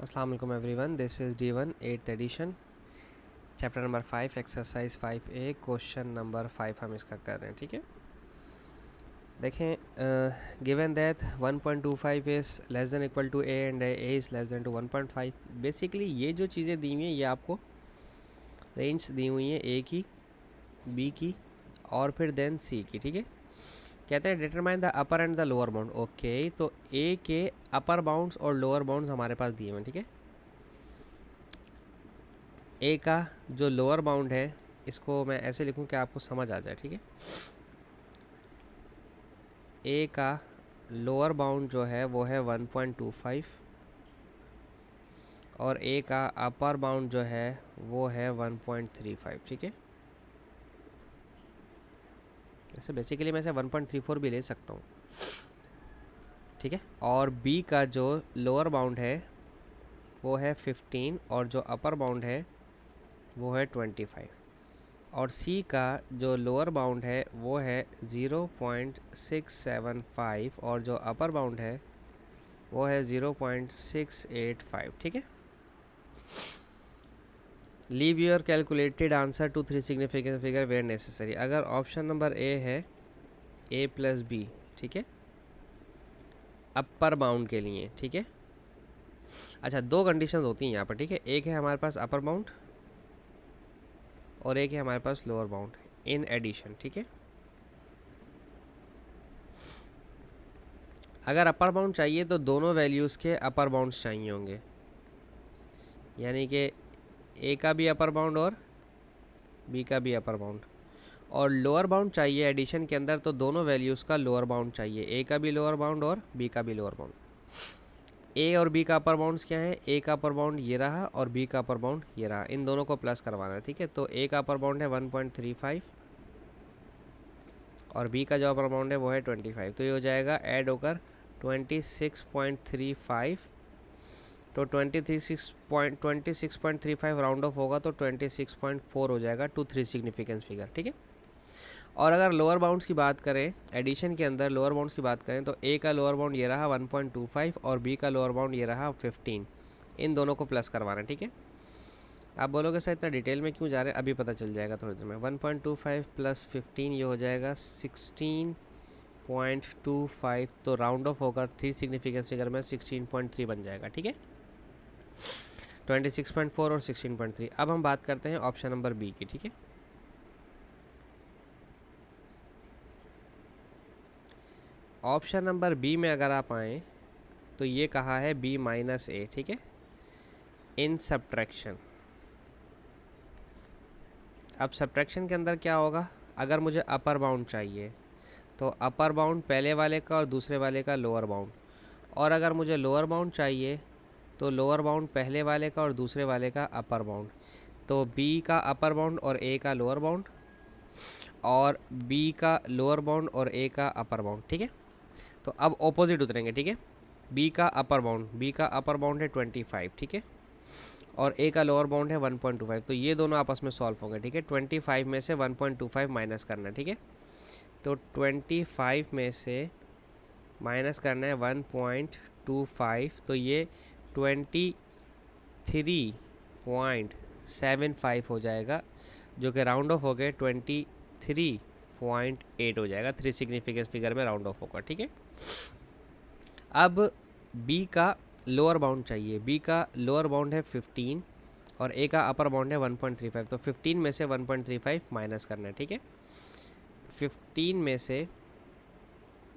अस्सलाम वालेकुम everyone, this is D1 8th edition, chapter number 5 exercise 5A, question number 5 हम इसका कर रहे हैं। ठीक है, देखें, given that 1.25 is less than equal to A and A is less than to 1.5। Basically ये जो चीज़ें दी हुई हैं ये आपको रेंज दी हुई हैं A की, B की और फिर देन C की। ठीक है, कहते हैं determine the upper and the lower bound. Okay, तो A के अपर बाउंड्स और लोअर बाउंड्स हमारे पास दिए हुए हैं। ठीक है, ए का जो लोअर बाउंड है इसको मैं ऐसे लिखूं कि आपको समझ आ जाए। ठीक है, ए का लोअर बाउंड जो है वो है 1.25 और ए का अपर बाउंड जो है वो है 1.35। ठीक है, ऐसे बेसिकली मैं इसे 1.34 भी ले सकता हूँ। ठीक है, और बी का जो लोअर बाउंड है वो है 15 और जो अपर बाउंड है वो है 25 और C का जो लोअर बाउंड है वो है 0.675 और जो अपर बाउंड है वो है 0.685। ठीक है, leave your calculated answer to three significant figure where necessary. अगर ऑप्शन नंबर ए है A प्लस बी, ठीक है, अपर बाउंड के लिए। ठीक है, अच्छा दो कंडीशंस होती हैं यहाँ पर। ठीक है, एक है हमारे पास अपर बाउंड और एक है हमारे पास लोअर बाउंड इन एडिशन। ठीक है, अगर अपर बाउंड चाहिए तो दोनों वैल्यूज़ के अपर बाउंड्स चाहिए होंगे, यानी कि ए का भी अपर बाउंड और बी का भी अपर बाउंड। और लोअर बाउंड चाहिए एडिशन के अंदर तो दोनों वैल्यूज़ का लोअर बाउंड चाहिए, ए का भी लोअर बाउंड और बी का भी लोअर बाउंड। ए और बी का अपर बाउंड्स क्या है, ए का अपर बाउंड ये रहा और बी का अपर बाउंड ये रहा, इन दोनों को प्लस करवाना है। ठीक है, तो ए का अपर बाउंड है 1.35 और बी का जो अपर बाउंड है वो है 25, तो ये हो जाएगा ऐड होकर 26.35। तो 26.35 राउंड ऑफ होगा तो 26.4 हो जाएगा टू थ्री सिग्निफिकेंस फिगर। ठीक है, और अगर लोअर बाउंड्स की बात करें एडिशन के अंदर, लोअर बाउंड्स की बात करें तो ए का लोअर बाउंड ये रहा 1.25 और बी का लोअर बाउंड ये रहा 15, इन दोनों को प्लस करवाना है। ठीक है, आप बोलोगे सर इतना डिटेल में क्यों जा रहे हैं, अभी पता चल जाएगा थोड़ी देर में। 1.25 प्लस 15 ये हो जाएगा 16.25, तो राउंड ऑफ होकर थ्री सिग्निफिकेंस फिगर में 16.3 बन जाएगा। ठीक है, 26.4 और 16.3। अब हम बात करते हैं ऑप्शन नंबर बी की। ठीक है, ऑप्शन नंबर बी में अगर आप आएँ तो ये कहा है b माइनस ए। ठीक है, इन सब्ट्रैक्शन। अब सब्ट्रैक्शन के अंदर क्या होगा, अगर मुझे अपर बाउंड चाहिए तो अपर बाउंड पहले वाले का और दूसरे वाले का लोअर बाउंड, और अगर मुझे लोअर बाउंड चाहिए तो लोअर बाउंड पहले वाले का और दूसरे वाले का अपर बाउंड। तो b का अपर बाउंड और a का लोअर बाउंड और b का लोअर बाउंड और a का अपर बाउंड। ठीक है, तो अब ऑपोजिट उतरेंगे। ठीक है, b का अपर बाउंड है 25। ठीक है, और a का लोअर बाउंड है 1.25, तो ये दोनों आपस में सॉल्व होंगे। ठीक है, 25 में से 1.25 माइनस करना है। ठीक है, तो 25 में से माइनस करना है 1.25, तो ये 23.75 हो जाएगा, जो कि राउंड ऑफ हो गए 23.8 हो जाएगा, थ्री सिग्निफिकेंस फिगर में राउंड ऑफ होगा। ठीक है, अब b का लोअर बाउंड चाहिए, b का लोअर बाउंड है 15 और a का अपर बाउंड है 1.35, तो 15 में से 1.35 माइनस करना है। ठीक है, 15 में से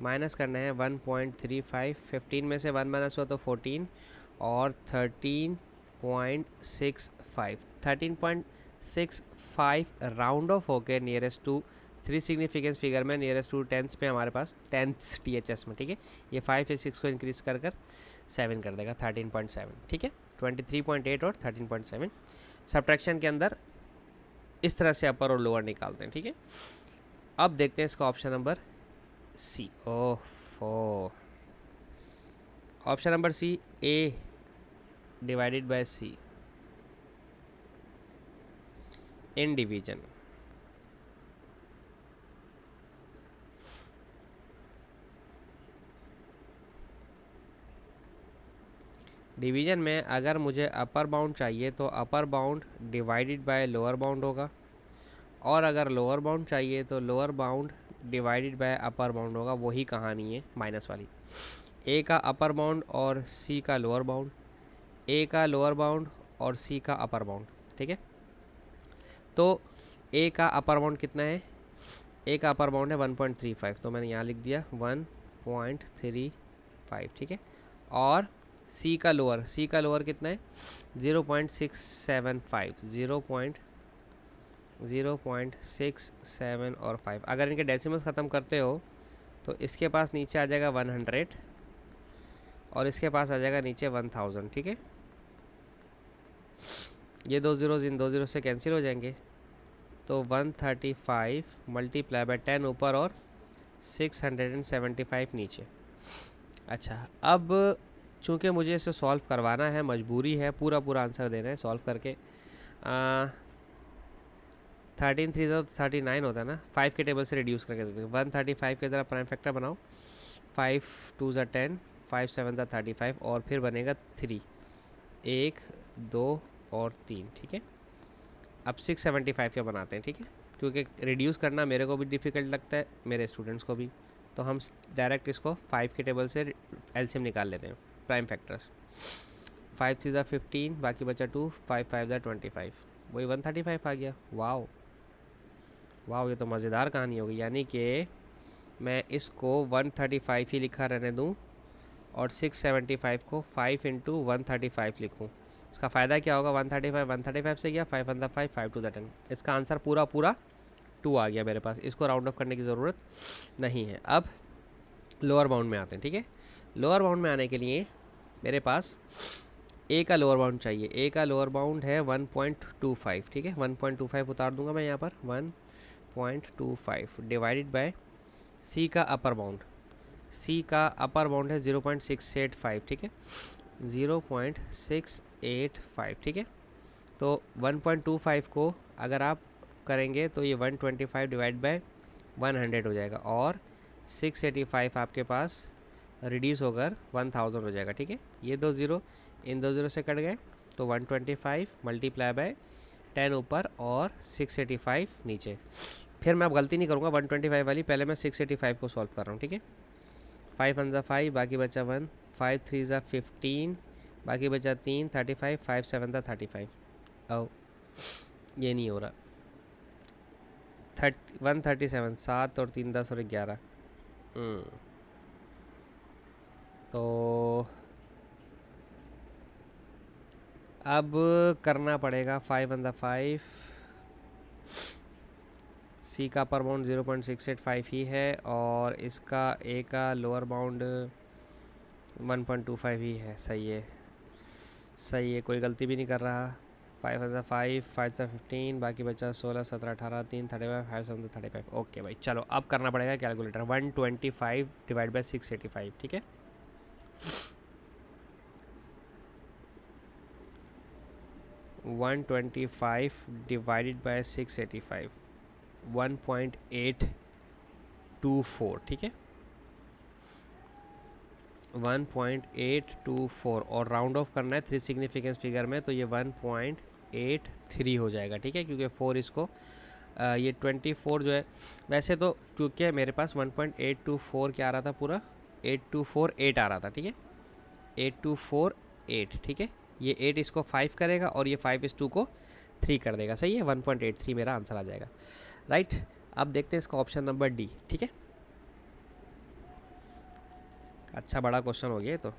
माइनस करना है 1.35, 15 में से 1 माइनस हुआ तो 14 और 13.65 राउंड ऑफ होकर nearest to three significance figure में नियरेस्ट टू टेंथ्स पे हमारे पास टेंथ्स THS में। ठीक है, ये 5 या 6 को इंक्रीज कर 7 कर देगा, 13.7। ठीक है, 23.8 और 13.7 सब्ट्रैक्शन के अंदर इस तरह से अपर और लोअर निकालते हैं। ठीक है, अब देखते हैं इसका option number C. Oh, option number C, A divided by C in division. Division में अगर मुझे अपर बाउंड चाहिए तो upper bound divided by lower bound होगा, और अगर लोअर बाउंड चाहिए तो lower bound divided by upper bound होगा। वही कहानी है माइनस वाली। ए का अपर बाउंड और सी का लोअर बाउंड, ए का लोअर बाउंड और सी का अपर बाउंड, ठीक है। तो ए का अपर बाउंड कितना है? ए का अपर बाउंड है 1.35, तो मैंने यहाँ लिख दिया 1.35, ठीक है। और सी का लोअर कितना है? 0.675, 0.675 और 5। अगर इनके डेसिमल्स ख़त्म करते हो तो इसके पास नीचे आ जाएगा 100 और इसके पास आ जाएगा नीचे 1000, ठीक है। ये 2 ज़ीरोज़ इन 2 ज़ीरो से कैंसिल हो जाएंगे, तो 135 मल्टीप्लाई बाय 10 ऊपर और 675 नीचे। अच्छा, अब चूँकि मुझे इसे सॉल्व करवाना है, मजबूरी है, पूरा आंसर देना है सॉल्व करके। 13 3 तो 39 होता है ना, 5 के टेबल से रिड्यूस करके देते हैं। 135 के ज़रा प्राइम फैक्टर बनाओ, 5 2 ज़ा 10, 5 7 ज़ा 35 और फिर बनेगा 3, 1 2 और 3, ठीक है। अब 675 के बनाते हैं, ठीक है, क्योंकि रिड्यूस करना मेरे को भी डिफ़िकल्ट लगता है, मेरे स्टूडेंट्स को भी। तो हम डायरेक्ट इसको 5 के टेबल से एलसीएम निकाल लेते हैं, प्राइम फैक्टर्स। 5 3 ज़ा 15, बाकी बचा 2, 5 5 ज़ा 25, वही 135 आ गया। वाओ वाओ, ये तो मज़ेदार कहानी होगी। यानी कि मैं इसको 135 ही लिखा रहने दूँ और 675 को 5 इंटू 135 लिखूँ। इसका फ़ायदा क्या होगा? 135 से गया, 5 1 5, 5 2 10। इसका आंसर पूरा 2 आ गया मेरे पास। इसको राउंड ऑफ करने की ज़रूरत नहीं है। अब लोअर बाउंड में आते हैं, ठीक है। लोअर बाउंड में आने के लिए मेरे पास ए का लोअर बाउंड चाहिए। ए का लोअर बाउंड है 1.25, ठीक है। 1.25 उतार दूंगा मैं यहाँ पर, 1.25 डिवाइडेड बाय सी का अपर बाउंड। सी का अपर बाउंड है 0.685, ठीक है, 0.685, ठीक है। तो 1.25 को अगर आप करेंगे तो ये 125 डिवाइड बाय 100 हो जाएगा, और 685 आपके पास रिड्यूस होकर 1000 हो जाएगा, ठीक है। ये 2 ज़ीरो इन 2 ज़ीरो से कट गए, तो 125 मल्टीप्लाई बाय 10 ऊपर और 685 नीचे। फिर मैं अब गलती नहीं करूँगा 125 वाली, पहले मैं 685 को सॉल्व कर रहा हूँ, ठीक है। 5 1 ज़ा 5, बाकी बचा 1, 5 3 ज़ा 15, बाकी बचा 3, 35, 5 7 ज़ा 35। ओ ये नहीं हो रहा, 137, 7 और 3 10 और 11। तो अब करना पड़ेगा 5 1 ज़ा 5, सी का अपर बाउंड 0.685 ही है, और इसका ए का लोअर बाउंड 1.25 ही है। सही है, सही है, कोई गलती भी नहीं कर रहा। 5 1 ज़ा 5, 5 ज़ा 15, बाकी बचा 16 17 18 3 35, 5 7 35। ओके भाई, चलो अब करना पड़ेगा कैलकुलेटर। 125 डिवाइड बाई 685, ठीक है। वन 125 डिवाइडेड बाय 685, 1.824, ठीक है, 1.824, और राउंड ऑफ करना है 3 सिग्निफिकेंस फिगर में, तो ये 1.83 हो जाएगा, ठीक है, क्योंकि 4 इसको ये 24 जो है, वैसे तो क्योंकि मेरे पास 1.824 क्या आ रहा था, पूरा 8248 आ रहा था, ठीक है, 8248, ठीक है। ये 8 इसको 5 करेगा और ये 5 इस 2 को 3 कर देगा। सही है, 1.83 मेरा आंसर आ जाएगा, राइट। अब देखते हैं इसका ऑप्शन नंबर डी, ठीक है। अच्छा बड़ा क्वेश्चन हो गया तो।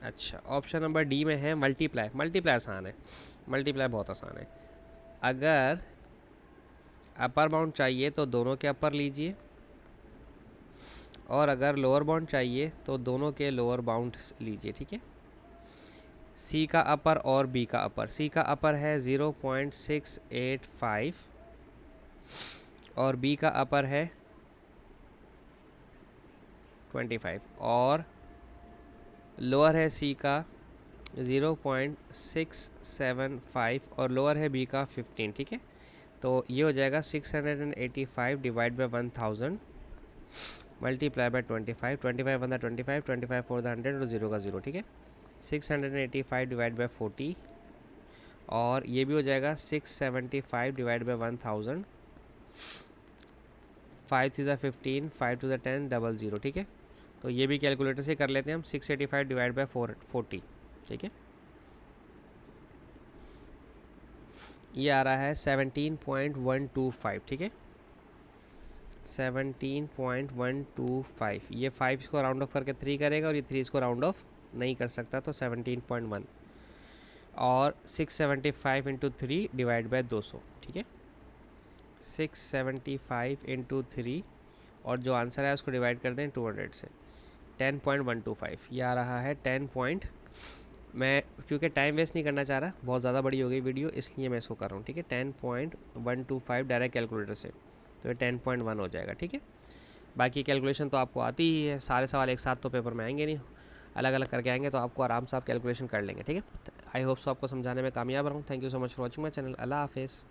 अच्छा, ऑप्शन नंबर डी में है मल्टीप्लाई। मल्टीप्लाई आसान है, मल्टीप्लाई बहुत आसान है। अगर अपर बाउंड चाहिए तो दोनों के अपर लीजिए, और अगर लोअर बाउंड चाहिए तो दोनों के लोअर बाउंड लीजिए, ठीक है। सी का अपर और बी का अपर। सी का अपर है 0.685 और बी का अपर है 25, और लोअर है सी का 0.675 और लोअर है बी का 15, ठीक है। तो ये हो जाएगा 685 divide by 1000, multiply by 25, 25 one 25, 25 four 100 और 0 का 0, ठीक है। 685 डिवाइड बाय 40 और ये भी हो जाएगा 675 डिवाइड बाय 1000, 5 3 15, 5 2 10 00, ठीक है। तो ये भी कैलकुलेटर से कर लेते हैं हम। 685 डिवाइड बाय 40, ठीक है। ये आ रहा है 17.125, ठीक है। 17.125, ये 5 इसको राउंड ऑफ करके 3 करेगा और ये 3 इसको राउंड ऑफ नहीं कर सकता, तो 17.1 और 675 इंटू 3 डिवाइड बाय 200, ठीक है। 675 इंटू 3 और जो आंसर है उसको डिवाइड कर दें 200 से, 10.125 ये आ रहा है 10 मैं क्योंकि टाइम वेस्ट नहीं करना चाह रहा, बहुत ज़्यादा बड़ी हो गई वीडियो, इसलिए मैं इसको कर रहा हूँ, ठीक है। 10.125 डायरेक्ट कैलकुलेटर से, तो ये 10.1 हो जाएगा, ठीक है। बाकी कैलकुलेशन तो आपको आती ही है, सारे सवाल एक साथ तो पेपर में आएंगे नहीं, अलग अलग करके आएंगे, तो आपको आराम से आप कैलकुलेशन कर लेंगे, ठीक है। आई होप सो आपको समझाने में कामयाब रहूँ। Thank you so much for watching my channel. अल्लाह हाफिज़।